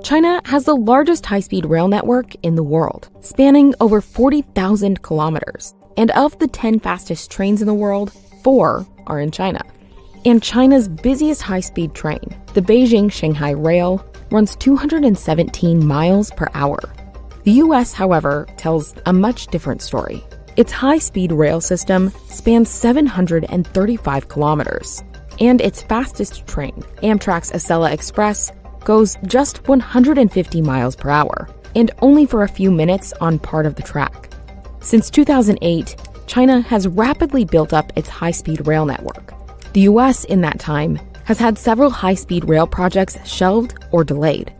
China has the largest high-speed rail network in the world, spanning over 40,000 kilometers. And of the 10 fastest trains in the world, 4 are in China. And China's busiest high-speed train, the Beijing-Shanghai Rail, runs 217 miles per hour. The U.S., however, tells a much different story. Its high-speed rail system spans 735 kilometers. And its fastest train, Amtrak's Acela Express, goes just 150 miles per hour, and only for a few minutes on part of the track. Since 2008, China has rapidly built up its high-speed rail network. The U.S. in that time has had several high-speed rail projects shelved or delayed.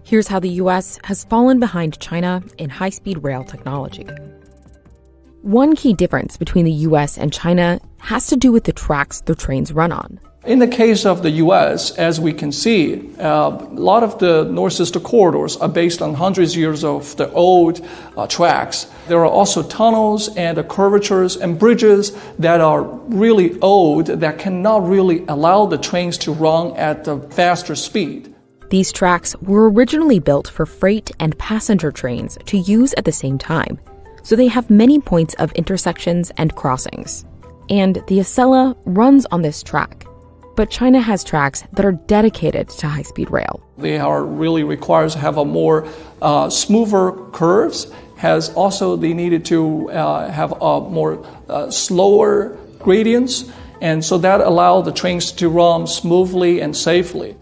Here's how the U.S. has fallen behind China in high-speed rail technology. One key difference between the U.S. and China has to do with the tracks their trains run on. In the case of the U.S., as we can see, a lot of the north-south corridors are based on hundreds of years of the old tracks. There are also tunnels and curvatures and bridges that are really old that cannot really allow the trains to run at a faster speed. These tracks were originally built for freight and passenger trains to use at the same time, so they have many points of intersections and crossings. And the Acela runs on this track. But China has tracks that are dedicated to high-speed rail. They are really required to have a more smoother curves. They needed to have a more slower gradients, and so that allowed the trains to run smoothly and safely.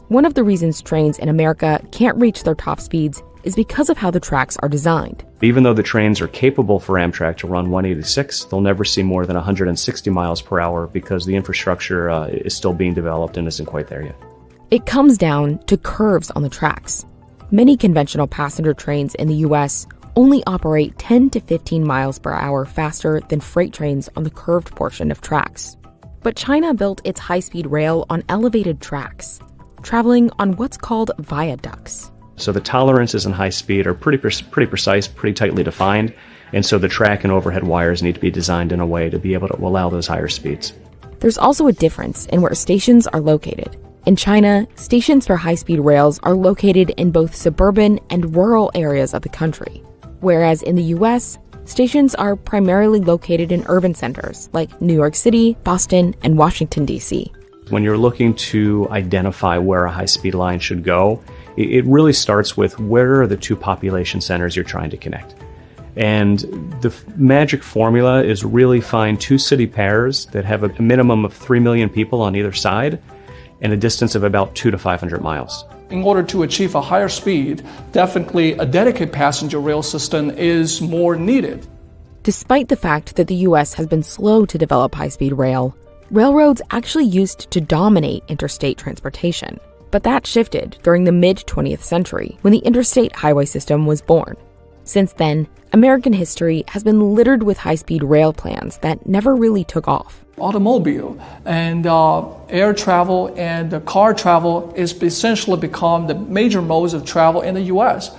One of the reasons trains in America can't reach their top speeds is because of how the tracks are designed. Even though the trains are capable for Amtrak to run 186, they'll never see more than 160 miles per hour because the infrastructure is still being developed and isn't quite there yet. It comes down to curves on the tracks. Many conventional passenger trains in the U.S. only operate 10 to 15 miles per hour faster than freight trains on the curved portion of tracks. But China built its high-speed rail on elevated tracks, traveling on what's called viaducts. So the tolerances in high speed are pretty precise, pretty tightly defined, and so the track and overhead wires need to be designed in a way to be able to allow those higher speeds. There's also a difference in where stations are located. In China, stations for high-speed rails are located in both suburban and rural areas of the country, whereas in the U.S., stations are primarily located in urban centers like New York City, Boston, and Washington, D.C. When you're looking to identify where a high-speed line should go, it really starts with where are the two population centers you're trying to connect. And the magic formula is really find two city pairs that have a minimum of 3 million people on either side and a distance of about 200 to 500 miles. In order to achieve a higher speed, definitely a dedicated passenger rail system is more needed. Despite the fact that the U.S. has been slow to develop high-speed rail, railroads actually used to dominate interstate transportation. But that shifted during the mid-20th century when the interstate highway system was born. Since then, American history has been littered with high-speed rail plans that never really took off. Automobile and air travel and car travel is essentially become the major modes of travel in the U.S.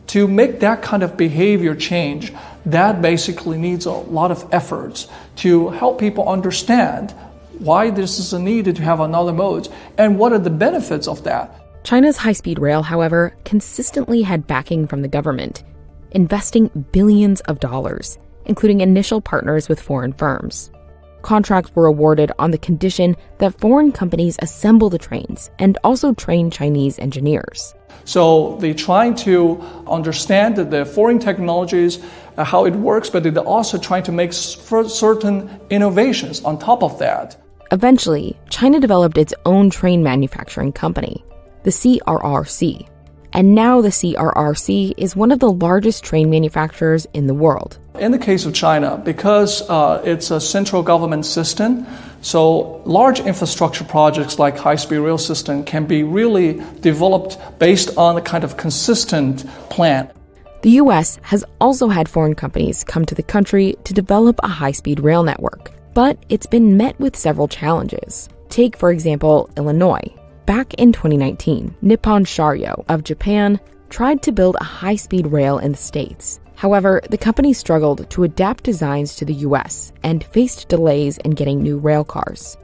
To make that kind of behavior change, that basically needs a lot of efforts to help people understand why this is needed to have another mode, and what are the benefits of that. China's high-speed rail, however, consistently had backing from the government, investing billions of dollars, including initial partners with foreign firms. Contracts were awarded on the condition that foreign companies assemble the trains and also train Chinese engineers. So they're trying to understand the foreign technologies, how it works, but they're also trying to make certain innovations on top of that. Eventually, China developed its own train manufacturing company, the CRRC. And now the CRRC is one of the largest train manufacturers in the world. In the case of China, because it's a central government system, so large infrastructure projects like high-speed rail system can be really developed based on a kind of consistent plan. The U.S. has also had foreign companies come to the country to develop a high-speed rail network, but it's been met with several challenges. Take, for example, Illinois. Back in 2019, Nippon Sharyo of Japan tried to build a high-speed rail in the States. However, the company struggled to adapt designs to the U.S. and faced delays in getting new rail cars.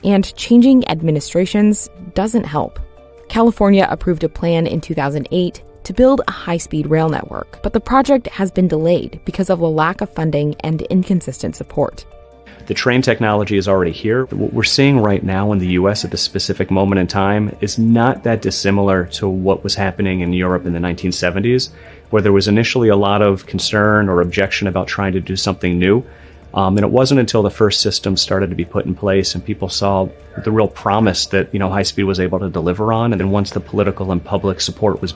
And changing administrations doesn't help. California approved a plan in 2008 to build a high-speed rail network, but the project has been delayed because of a lack of funding and inconsistent support. The train technology is already here. What we're seeing right now in the US at this specific moment in time is not that dissimilar to what was happening in Europe in the 1970s, where there was initially a lot of concern or objection about trying to do something new. And it wasn't until the first system started to be put in place and people saw the real promise that, high speed was able to deliver on. And then once the political and public support was